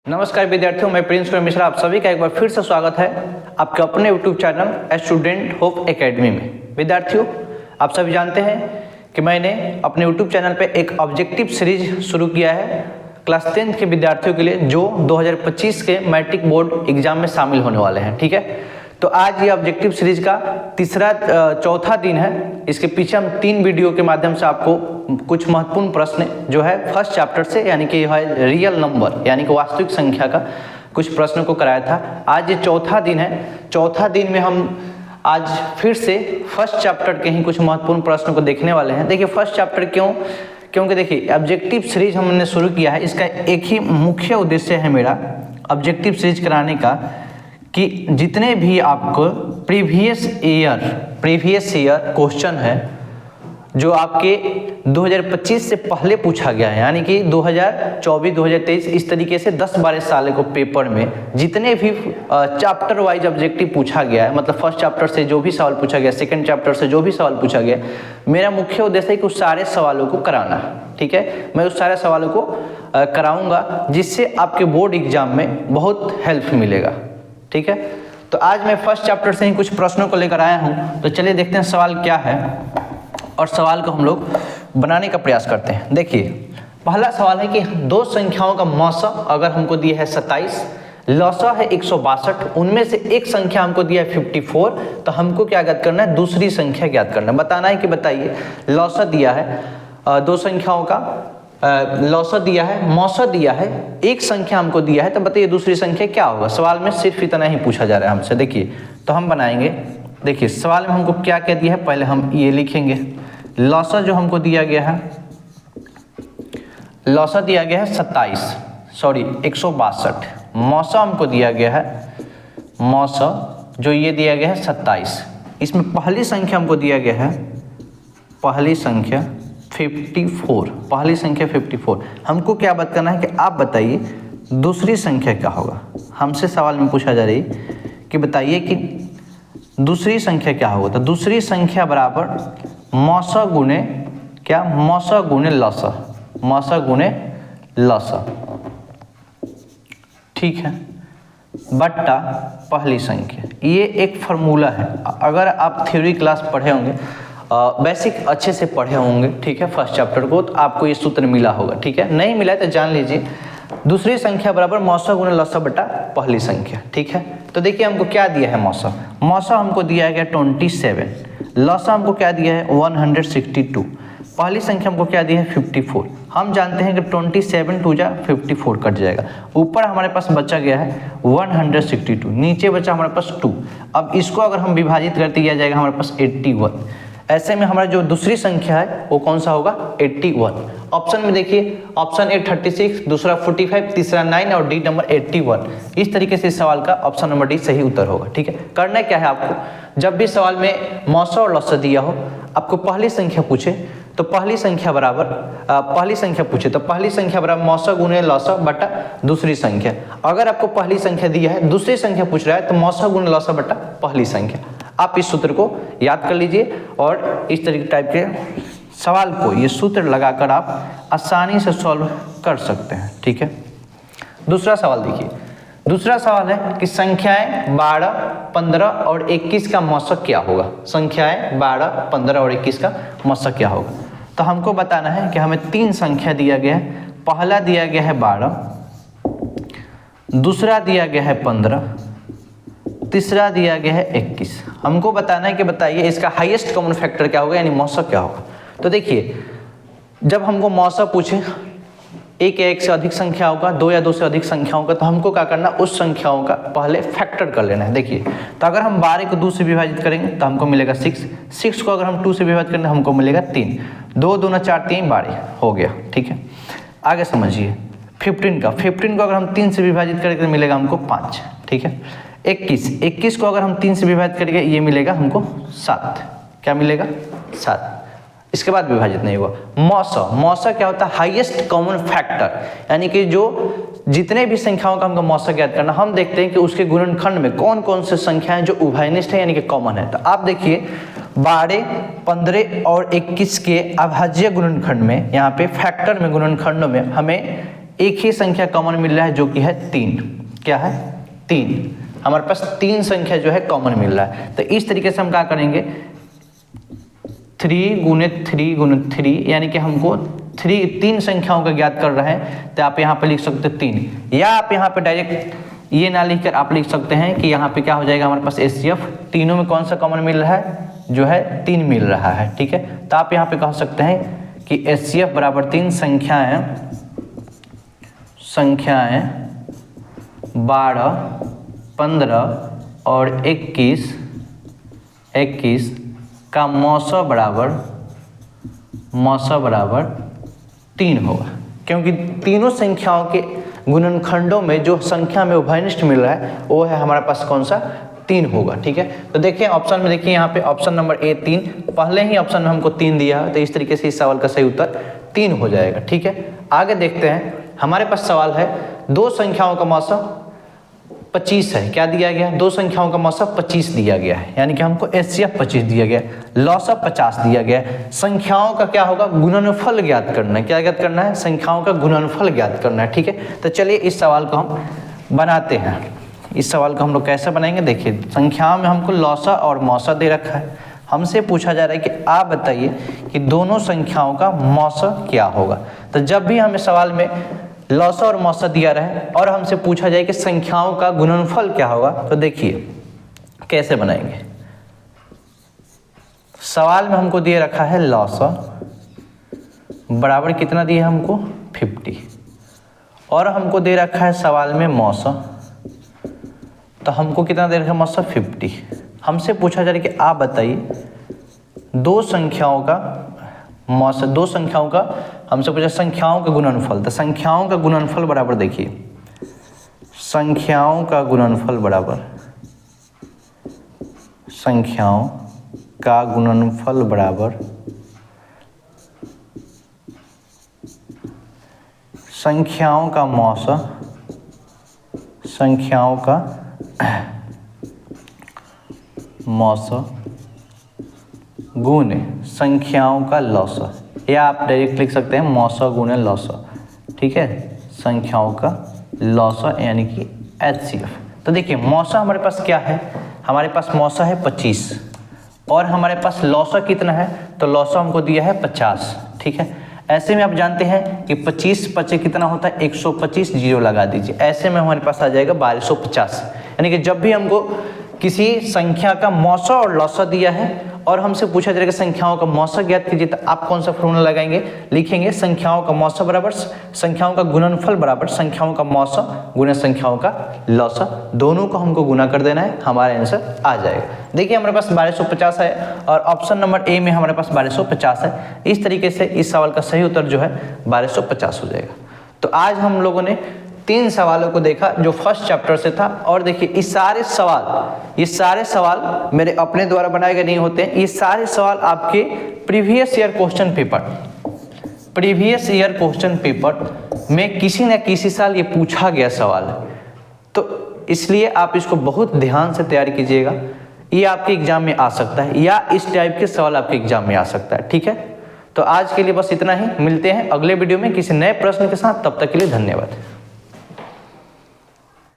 नमस्कार विद्यार्थियों, मैं प्रिंस कुमार मिश्रा आप सभी का एक बार फिर से स्वागत है आपके अपने YouTube channel student hope academy में। विद्यार्थियों, आप सभी जानते हैं कि मैंने अपने यूट्यूब चैनल पे एक ऑब्जेक्टिव सीरीज शुरू किया है क्लास 10th के विद्यार्थियों के लिए जो 2025 के मैट्रिक बोर्ड एग्जाम में शामिल होने वाले हैं। ठीक है, तो आज ये ऑब्जेक्टिव सीरीज का चौथा दिन है। इसके पीछे हम 3 वीडियो के माध्यम से आपको कुछ महत्वपूर्ण प्रश्न जो है फर्स्ट चैप्टर से, यानी कि है रियल नंबर यानी कि वास्तविक संख्या का कुछ प्रश्नों को कराया था। आज ये चौथा दिन है। चौथा दिन में हम आज फिर से फर्स्ट चैप्टर के ही कुछ महत्वपूर्ण प्रश्नों को देखने वाले हैं। देखिए, फर्स्ट चैप्टर क्योंकि देखिए ऑब्जेक्टिव सीरीज हमने शुरू किया है, इसका एक ही मुख्य उद्देश्य है मेरा ऑब्जेक्टिव सीरीज कराने का कि जितने भी आपको प्रीवियस ईयर क्वेश्चन है जो आपके 2025 से पहले पूछा गया है, यानी कि 2024-2023 इस तरीके से 10-12 साल को पेपर में जितने भी चैप्टर वाइज ऑब्जेक्टिव पूछा गया है, मतलब फर्स्ट चैप्टर से जो भी सवाल पूछा गया, सेकंड चैप्टर से जो भी सवाल पूछा गया, मेरा मुख्य उद्देश्य है कि उस सारे सवालों को कराना। ठीक है, मैं उस सारे सवालों को कराऊंगा जिससे आपके बोर्ड एग्जाम में बहुत हेल्प मिलेगा। ठीक है, तो आज मैं फर्स्ट चैप्टर से ही कुछ प्रश्नों को लेकर आया हूं। तो चलिए देखते हैं सवाल क्या है और सवाल को हम लोग बनाने का प्रयास करते हैं। देखिए, पहला सवाल है कि दो संख्याओं का मौसा अगर हमको दिया है 27, लौसा है 162, उनमें से एक संख्या हमको दिया है 54, तो हमको क्या ज्ञात करना है? दूसरी संख्या ज्ञात करना है। बताना है कि बताइए, लौसा दिया है दो संख्याओं का, लौसा दिया है, मौसा दिया है, एक संख्या हमको दिया है, तो बताइए दूसरी संख्या क्या होगा। सवाल में सिर्फ इतना ही पूछा जा रहा है हमसे। देखिए, तो हम बनाएंगे। देखिए, सवाल में हमको क्या क्या दिया है, पहले हम ये लिखेंगे। लौसा जो हमको दिया गया है, लौसा दिया गया है 162। मौसा हमको दिया गया है, मौसा जो ये दिया गया है 27। इसमें पहली संख्या हमको दिया गया है, पहली संख्या 54। पहली संख्या 54। हमको क्या बात करना है कि आप बताइए दूसरी संख्या क्या होगा। हमसे सवाल में पूछा जा रही कि बताइए कि दूसरी संख्या क्या होगा। तो दूसरी संख्या बराबर मौसा गुने क्या, मौसा गुने लौसा, मौसा गुने लौसा। ठीक है, बट्टा पहली संख्या। ये एक फार्मूला है। अगर आप थ्योरी क्लास पढ़े होंगे, बेसिक अच्छे से पढ़े होंगे, ठीक है, फर्स्ट चैप्टर को, तो आपको ये सूत्र मिला होगा। ठीक है, नहीं मिला तो जान लीजिए, दूसरी संख्या बराबर मौसा गुना लौसा बटा पहली संख्या। ठीक है, तो देखिए हमको क्या दिया है। मौसा हमको दिया है 27, लौसा हमको क्या दिया है 162, पहली संख्या हमको क्या दिया है 54। हम जानते हैं कि 27 2 जा 54 कट जाएगा। ऊपर हमारे पास बचा गया है 162, नीचे बचा हमारे पास 2। अब इसको अगर हम विभाजित करते किया जाएगा हमारे पास 81। ऐसे में हमारा जो दूसरी संख्या है वो कौन सा होगा, 81। ऑप्शन में देखिए, ऑप्शन ए 36, दूसरा 45, तीसरा 9 और डी नंबर 81। इस तरीके से इस सवाल का ऑप्शन नंबर डी सही उत्तर होगा। ठीक है, करना क्या है आपको, जब भी सवाल में मौसा और लौसा दिया हो, आपको पहली संख्या पूछे तो पहली संख्या बराबर मौसा गुने लौसा बटा दूसरी संख्या। अगर आपको पहली संख्या दिया है, दूसरी संख्या पूछ रहा है, तो मौसा गुने लौसा बटा पहली संख्या। आप इस सूत्र को याद कर लीजिए और इस तरीके टाइप के सवाल को ये सूत्र लगाकर आप आसानी से सॉल्व कर सकते हैं। ठीक है, दूसरा सवाल देखिए। दूसरा सवाल है कि संख्याएं 12, 15 और 21 का मौसा क्या होगा। संख्याएं 12, 15 और 21 का मौसा क्या होगा। तो हमको बताना है कि हमें 3 संख्या दिया गया है। पहला दिया गया है 12, दूसरा दिया गया है 15, तीसरा दिया गया है 21। हमको बताना है कि बताइए इसका हाईएस्ट कॉमन फैक्टर क्या होगा, यानी मौसा क्या होगा। तो देखिए, जब हमको मौसा पूछे, एक या एक से अधिक संख्या होगा, 2 या 2 से अधिक संख्या होगा, तो हमको क्या करना, उस संख्याओं का पहले फैक्टर कर लेना है। देखिए, तो अगर हम 12 को 2 से विभाजित करेंगे तो हमको मिलेगा 6 को अगर हम 2 से विभाजित करेंगे हमको मिलेगा 3, 2 दूना 4 3 12 हो गया। ठीक है, आगे समझिए 15 को अगर हम 3 से विभाजित करेंगे तो मिलेगा हमको 5। ठीक है, 21 को अगर हम 3 से विभाजित करेंगे ये मिलेगा हमको 7। क्या मिलेगा, 7। इसके बाद विभाजित नहीं हुआ। मौसा क्या होता है, हाईएस्ट कॉमन फैक्टर, यानी कि जो जितने भी संख्याओं का हमको मौसा ज्ञात करना, हम देखते हैं कि उसके गुणनखंड में कौन कौन से संख्याएं जो उभयनिष्ठ है यानी कि कॉमन है। तो आप देखिए 12, 15 और 21 के अभाज्य गुणनखंड में, यहाँ पे फैक्टर में गुणनखंडों में हमें एक ही संख्या कॉमन मिल रहा है जो कि है 3। क्या है? 3। हमारे पास 3 संख्या जो है कॉमन मिल रहा है। तो इस तरीके से हम क्या करेंगे, 3 गुणित 3 गुणित 3, यानी कि हमको 3 संख्याओं का ज्ञात कर रहे हैं। तो आप यहाँ पे लिख सकते हैं 3, या आप यहाँ पे डायरेक्ट ये ना लिखकर आप लिख सकते हैं कि यहाँ पे क्या हो जाएगा, हमारे पास HCF तीनों में कौन सा कॉमन मिल रहा है, जो है 3 मिल रहा है। ठीक है, तो आप यहाँ पे कह सकते हैं कि HCF बराबर 3 संख्याएं 12, 15 और 21 का मौसा बराबर 3 होगा, क्योंकि तीनों संख्याओं के गुणनखंडों में जो संख्या में उभयनिष्ठ मिल रहा है वो है हमारे पास कौन सा, 3 होगा। ठीक है, तो देखिए ऑप्शन में, देखिए यहाँ पे ऑप्शन नंबर A 3, पहले ही ऑप्शन में हमको 3 दिया है, तो इस तरीके से इस सवाल का सही उत्तर 3 हो जाएगा। ठीक है, आगे देखते हैं। हमारे पास सवाल है 2 संख्याओं का मौसा 25 है। क्या दिया गया है? 2 संख्याओं का मौसा 25 दिया गया है, यानी कि हमको HCF 25 दिया गया है, लौसा 50 दिया गया है। संख्याओं का क्या होगा, गुणनफल ज्ञात करना है। क्या ज्ञात करना है? संख्याओं का गुणनफल ज्ञात करना है। ठीक है, तो चलिए इस सवाल को हम बनाते हैं। इस सवाल को हम लोग कैसे बनाएंगे, देखिए संख्याओं में हमको लौसा और मौसा दे रखा है। हमसे पूछा जा रहा है कि आप बताइए कि दोनों संख्याओं का मौसा क्या होगा। तो जब भी हमें सवाल में लौसा और मौसा दिया रहे और हमसे पूछा जाए कि संख्याओं का गुणनफल क्या होगा, तो देखिए कैसे बनाएंगे। सवाल में हमको दिए रखा है लौसा बराबर कितना दिया हमको, 50, और हमको दे रखा है सवाल में मौसा, तो हमको कितना दे रखा है, मौसा 50। हमसे पूछा जा रहा है कि आप बताइए 2 संख्याओं का मौसा, 2 संख्याओं का, हमसे पूछा संख्याओं का गुणनफल। तो संख्याओं का गुणनफल बराबर, देखिए संख्याओं का गुणनफल बराबर संख्याओं का मौसा गुणे संख्याओं का लौसा, या आप डायरेक्ट लिख सकते हैं मौसा गुणे लौसा। ठीक है, संख्याओं का लौसा यानी कि HCF। तो देखिए मौसा हमारे पास क्या है, हमारे पास मौसा है 25 और हमारे पास लौसा कितना है, तो लौसा हमको दिया है 50। ठीक है, ऐसे में आप जानते हैं कि 25 5 कितना होता है, 125, जीरो लगा दीजिए। ऐसे में हमारे पास आ जाएगा 1250। यानी कि जब भी हमको किसी संख्या का मौसा और लौसा दिया है और हमसे पूछा जाएगा संख्याओं का मौसा ज्ञात कीजिए, तो आप कौन सा फॉर्मूला लगाएंगे, लिखेंगे संख्याओं का मौसा बराबर संख्याओं का गुणनफल बराबर संख्याओं का मौसा गुणे संख्याओं का लौसा, दोनों को हमको गुना कर देना है, हमारा आंसर आ जाएगा। देखिए हमारे पास 1250 है और ऑप्शन नंबर A में हमारे पास 1250 है। इस तरीके से इस सवाल का सही उत्तर जो है 1250 हो जाएगा। तो आज हम लोगों ने 3 सवालों को देखा जो फर्स्ट चैप्टर से था। और देखिए ये सारे सवाल मेरे अपने द्वारा बनाए गए नहीं होते हैं, ये सारे सवाल आपके प्रीवियस ईयर क्वेश्चन पेपर में किसी न किसी साल ये पूछा गया सवाल है। तो इसलिए आप इसको बहुत ध्यान से तैयारी कीजिएगा, ये आपके एग्जाम में आ सकता है या इस टाइप के सवाल आपके एग्जाम में आ सकता है। ठीक है, तो आज के लिए बस इतना ही। मिलते हैं अगले वीडियो में किसी नए प्रश्न के साथ, तब तक के लिए धन्यवाद।